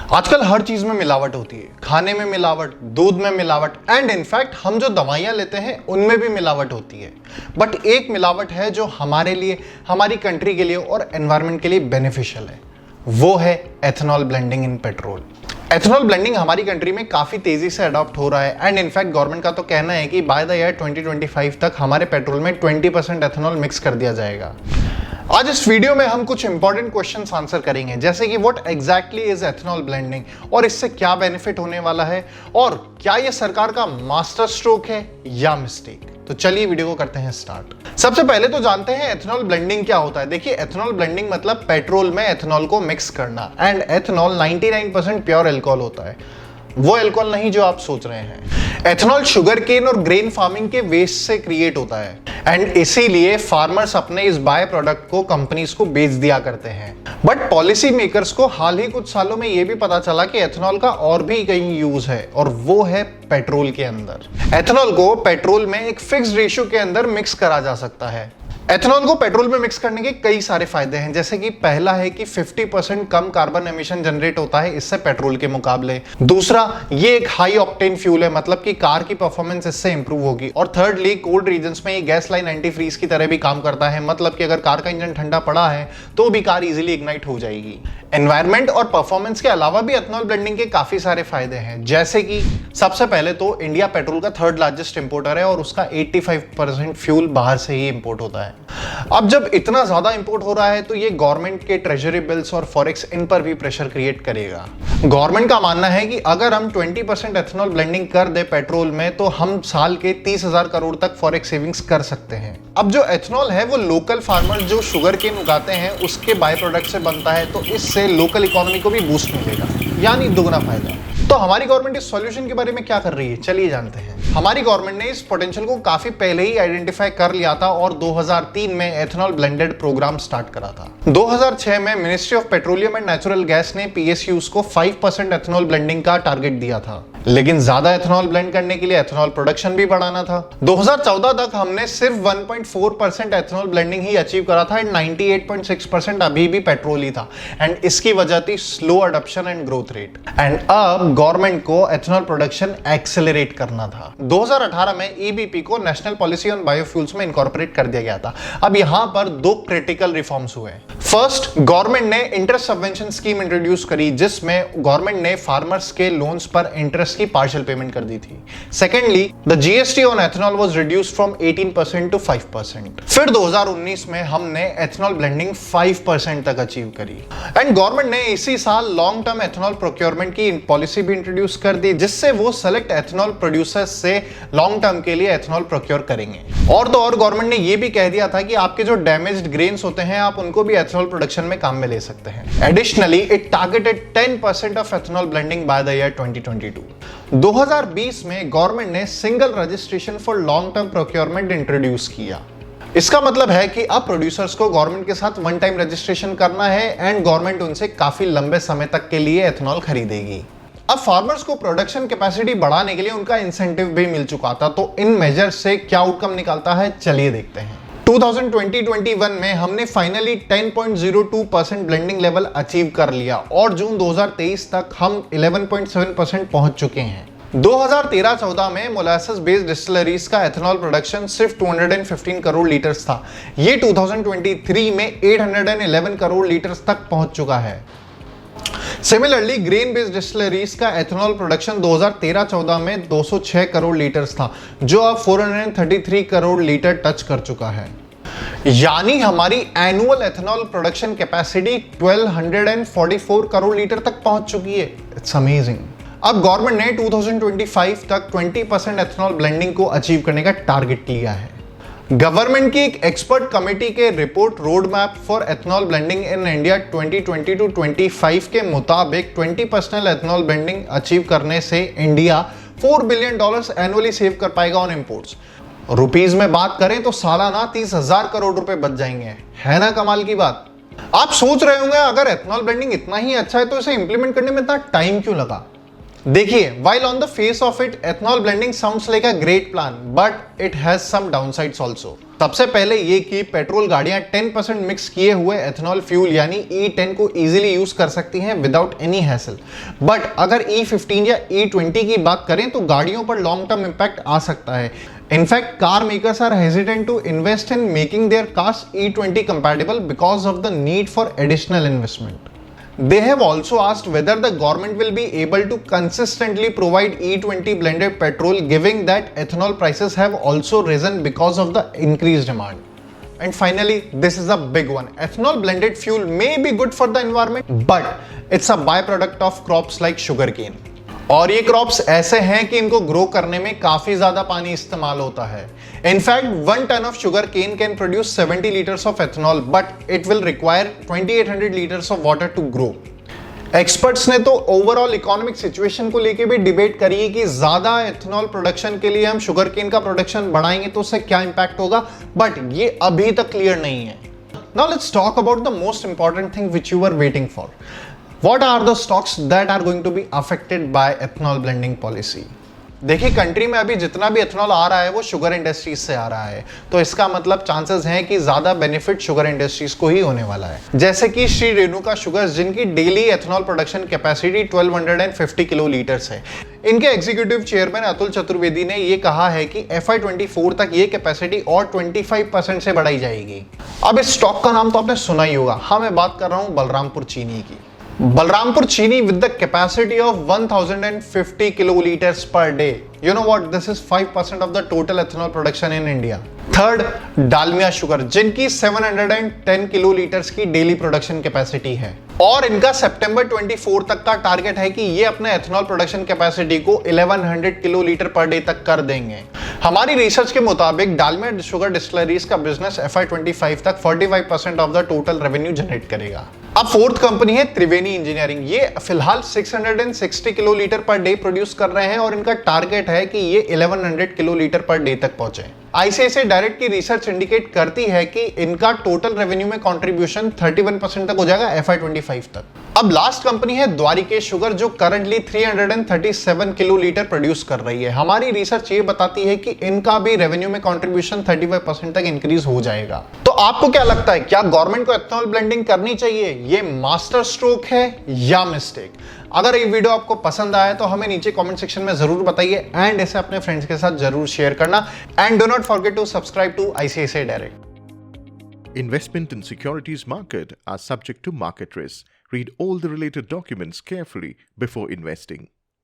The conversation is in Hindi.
आजकल हर चीज में मिलावट होती है, खाने में मिलावट, दूध में मिलावट एंड इनफैक्ट हम जो दवाइयां लेते हैं उनमें भी मिलावट होती है। बट एक मिलावट है जो हमारे लिए, हमारी कंट्री के लिए और एनवायरनमेंट के लिए बेनिफिशियल है, वो है ethanol blending in petrol. Ethanol blending हमारी कंट्री में काफी तेजी से अडॉप्ट हो रहा है एंड इनफैक्ट गवर्नमेंट का तो कहना है कि बाय द ईयर 2025 तक हमारे पेट्रोल में 20% एथेनॉल मिक्स कर दिया जाएगा। आज इस वीडियो में हम कुछ इंपॉर्टेंट क्वेश्चंस आंसर करेंगे, जैसे कि what exactly is ethanol blending और इससे क्या बेनिफिट होने वाला है और क्या यह सरकार का मास्टर स्ट्रोक है या मिस्टेक। तो चलिए वीडियो को करते हैं स्टार्ट। सबसे पहले तो जानते हैं एथेनॉल ब्लेंडिंग क्या होता है। देखिए, एथेनॉल ब्लेंडिंग मतलब पेट्रोल में एथेनॉल को मिक्स करना एंड एथेनॉल 99% प्योर अल्कोहल होता है, वो अल्कोहल नहीं जो आप सोच रहे हैं। एथेनॉल शुगर केन और ग्रेन फार्मिंग के वेस्ट से क्रिएट होता है एंड इसीलिए फार्मर्स अपने इस बाय प्रोडक्ट को कंपनीज को बेच दिया करते हैं। बट पॉलिसी मेकर्स को हाल ही कुछ सालों में यह भी पता चला कि एथेनॉल का और भी कहीं यूज है और वो है पेट्रोल के अंदर। एथेनॉल को पेट्रोल में एक फिक्स्ड रेशियो के अंदर मिक्स करा जा सकता है। एथेनॉल को पेट्रोल में मिक्स करने के कई सारे फायदे हैं, जैसे कि पहला है कि 50% कम कार्बन एमिशन जनरेट होता है इससे पेट्रोल के मुकाबले। दूसरा, ये एक हाई ऑक्टेन फ्यूल है, मतलब कि कार की परफॉर्मेंस इससे इंप्रूव होगी। और थर्डली, कोल्ड रीजन्स में ये गैस लाइन एंटी फ्रीज की तरह भी काम करता है, मतलब कि अगर कार का इंजन ठंडा पड़ा है तो भी कार इजीली इग्नाइट हो जाएगी। एनवायरमेंट और परफॉर्मेंस के अलावा भी एथेनॉल ब्लेंडिंग के काफी सारे फायदे हैं, जैसे कि सबसे पहले तो इंडिया पेट्रोल का थर्ड लार्जेस्ट इंपोर्टर है और उसका 85% फ्यूल बाहर से ही इंपोर्ट होता है। अब जब इतना ज्यादा इंपोर्ट हो रहा है तो ये गवर्नमेंट के ट्रेजरी बिल्स और फॉरेक्स इन पर भी प्रेशर क्रिएट करेगा। गवर्नमेंट का मानना है कि अगर हम 20% एथेनॉल ब्लेंडिंग कर दे पेट्रोल में तो हम साल के 30,000 करोड़ तक फॉरेक्स सेविंग्स कर सकते हैं। अब जो एथेनॉल है वो लोकल फार्मर जो शुगर केन उगाते हैं उसके बाय प्रोडक्ट से बनता है, तो इससे लोकल इकोनॉमी को भी बूस्ट मिलेगा, यानी दुगना फायदा। तो हमारी गवर्नमेंट इस सॉल्यूशन के बारे में क्या कर रही है, चलिए जानते हैं। हमारी गवर्नमेंट ने इस पोटेंशियल को काफी पहले ही आइडेंटिफाई कर लिया था और 2003 में एथेनॉल ब्लेंडेड प्रोग्राम स्टार्ट करा था। 2006 में ministry of petroleum and natural gas ने पीएसयूज को 5% एथेनॉल ब्लेंडिंग का टारगेट दिया था, लेकिन ज्यादा एथेनॉल ब्लेंड करने के लिए एथेनॉल प्रोडक्शन भी बढ़ाना था। 2014 तक हमने सिर्फ 1.4% एथेनॉल ब्लेंडिंग ही अचीव करा था एंड 98.6% अभी भी पेट्रोल ही था एंड इसकी वजह थी slow adoption and growth rate. And अब गवर्नमेंट को एथेनॉल प्रोडक्शन एक्सेलरेट करना था। 2018 में ईबीपी को नेशनल पॉलिसी ऑन बायोफ्यूल्स में इनकॉर्पोरेट कर दिया गया था। अब यहां पर दो क्रिटिकल रिफॉर्म्स हुए। फर्स्ट, गवर्नमेंट ने इंटरेस्ट सबवेंशन स्कीम इंट्रोड्यूस करी, जिसमें गवर्नमेंट ने फार्मर्स के लोन्स पर इंटरेस्ट की पार्शियल पेमेंट कर दी थी। Secondly, the GST on ethanol was reduced from 18% to 5%। फिर 2019 में हमने एथेनॉल ब्लेंडिंग 5% तक अचीव करी एंड गवर्नमेंट ने इसी साल लॉन्ग टर्म एथेनॉल प्रोक्योरमेंट की पॉलिसी भी इंट्रोड्यूस कर दी, जिससे वो सेलेक्ट एथेनॉल प्रोड्यूसर्स से लॉन्ग टर्म के लिए एथेनॉल प्रोक्योर करेंगे। और तो और गवर्नमेंट ने ये भी कह दिया था कि आपके जो डैमेज्ड ग्रेन्स होते हैं आप उनको भी एथेनॉल प्रोडक्शन में काम में ले सकते हैं। Additionally, it targeted 10% of ethanol blending by the year 2022। 2020 में गवर्नमेंट ने single registration for long term procurement introduce किया। इसका मतलब है कि अब प्रोड्यूसर्स को गवर्नमेंट के साथ वन टाइम रजिस्ट्रेशन करना है एंड गवर्नमेंट उनसे काफी लंबे समय तक के लिए एथेनॉल खरीदेगी। अब फार्मर्स को प्रोडक्शन कैपेसिटी बढ़ाने के लिए उनका इंसेंटिव भी मिल चुका था, तो इन मेजर्स से क्या आउटकम निकलता है, चलिए देखते हैं। 2020-21 में हमने फाइनली 10.02% ब्लेंडिंग लेवल अचीव कर लिया और जून 2023 तक हम 11.7% पहुंच चुके हैं। 2013-14 में मोलासेस बेस्ड डिस्टिलरीज का एथेनॉल प्रोडक्शन सिर्फ 215 करोड़ लीटर्स था। ये 2023 में 811 करोड़ लीटर्स तक पहुंच चुका है। सिमिलरली, ग्रेन बेस्ड डिस्टिलरीज का एथेनॉल प्रोडक्शन 2013-14 में 206 करोड़ लीटर्स था, जो अब 433 करोड़ लीटर टच कर चुका है। यानी हमारी annual ethanol production capacity 1244 crore litre तक पहुंच चुकी है। It's amazing. अब गवर्नमेंट ने 2025 तक 20% एथेनॉल ब्लेंडिंग को अचीव करने का टारगेट लिया है। गवर्नमेंट की एक एक्सपर्ट कमेटी के report road map for ethanol blending in India 2020-25 के मुताबिक 20% एथेनॉल ब्लेंडिंग अचीव करने से इंडिया $4 बिलियन एनुअली सेव कर पाएगा ऑन इंपोर्ट्स। रुपीज में बात करें तो सालाना 30,000 करोड़ रुपए बच जाएंगे। है ना कमाल की बात। आप सोच रहे होंगे अगर एथेनॉल ब्लेंडिंग इतना ही अच्छा है तो इसे इंप्लीमेंट करने में इतना टाइम क्यों लगा। देखिए, while on the face of it, ethanol blending sounds like a great plan, but it has some downsides also. सबसे पहले ये कि पेट्रोल गाड़ियां 10% मिक्स किए हुए एथेनॉल फ्यूल यानी E10 को इजीली यूज कर सकती हैं विदाउट एनी हैसल। बट अगर E15 या E20 की बात करें तो गाड़ियों पर लॉन्ग टर्म इंपैक्ट आ सकता है। In fact car makers are hesitant to invest in making their cars E20 compatible because of the need for additional investment. They have also asked whether the government will be able to consistently provide E20 blended petrol, given that ethanol prices have also risen because of the increased demand. And finally, this is a big one. Ethanol blended fuel may be good for the environment, but it's a byproduct of crops like sugarcane. और ये क्रॉप्स ऐसे हैं कि इनको ग्रो करने में काफी ज्यादा पानी इस्तेमाल होता है। In fact 1 ton of sugar cane can produce 70 liters of ethanol, but it will require 2800 liters of water to grow. Experts ने तो ओवरऑल इकोनॉमिक सिचुएशन को लेके भी डिबेट करी है कि ज्यादा एथेनॉल प्रोडक्शन के लिए हम शुगर केन का प्रोडक्शन बढ़ाएंगे तो उससे क्या इंपैक्ट होगा, बट ये अभी तक क्लियर नहीं है। Now let's talk about the most important thing which you are waiting for. What are the stocks that are going to be affected by ethanol blending policy? देखिए, कंट्री में अभी जितना भी एथेनॉल आ रहा है वो शुगर इंडस्ट्रीज से आ रहा है, तो इसका मतलब चांसेस हैं कि ज्यादा बेनिफिट शुगर इंडस्ट्रीज को ही होने वाला है। जैसे कि श्री रेणुका शुगर्स, जिनकी daily ethanol production capacity 1250 kilolitres है। इनके एग्जीक्यूटिव चेयरमैन अतुल चतुर्वेदी ने ये कहा है कि FY24 तक ये कैपेसिटी और 25% से बढ़ाई जाएगी। अब इस स्टॉक का नाम तो आपने सुना ही होगा, हाँ मैं बात कर रहा हूँ बलरामपुर चीनी की। Balrampur Chini with the capacity of 1050 kiloliters per day. You know what? This is 5% of the total ethanol production in India. Third, Dalmia sugar, जिनकी 710 किलोलीटर्स की डेली प्रोडक्शन कैपेसिटी है और इनका सितंबर 24 तक का टारगेट है कि ये अपने एथेनॉल प्रोडक्शन कैपेसिटी को 1100 किलोलीटर पर डे तक कर देंगे। हमारी रिसर्च के मुताबिक डालमिया शुगर डिस्टिलरीज का बिजनेस FY25 तक 45% of the total revenue generate करेगा। अब फोर्थ कंपनी है त्रिवेणी इंजीनियरिंग। ये फिलहाल 660 किलोलीटर पर डे प्रोड्यूस कर रहे हैं और इनका टारगेट है कि ये 1100 किलोलीटर पर डे तक पहुंचे। ICICI डायरेक्ट की रिसर्च इंडिकेट करती है कि इनका टोटल रेवेन्यू में कंट्रीब्यूशन 31% तक हो जाएगा FY25 तक। अब लास्ट कंपनी है द्वारिकेश शुगर, जो करंटली 337 किलोलीटर प्रोड्यूस कर रही है। हमारी रिसर्च ये बताती है कि इनका भी रेवेन्यू में कंट्रीब्यूशन 35% तक इंक्रीज हो जाएगा। तो आपको क्या लगता है, क्या गवर्नमेंट को एथेनॉल ब्लेंडिंग करनी चाहिए? ये मास्टर स्ट्रोक है या मिस्टेक? अगर ये वीडियो आपको पसंद आया तो हमें नीचे कमेंट सेक्शन में जरूर बताइए एंड इसे अपने फ्रेंड्स के साथ जरूर शेयर करना and do not forget to subscribe to ICICI direct. Investment in securities market are subject to market risk. Read all the related documents carefully before investing.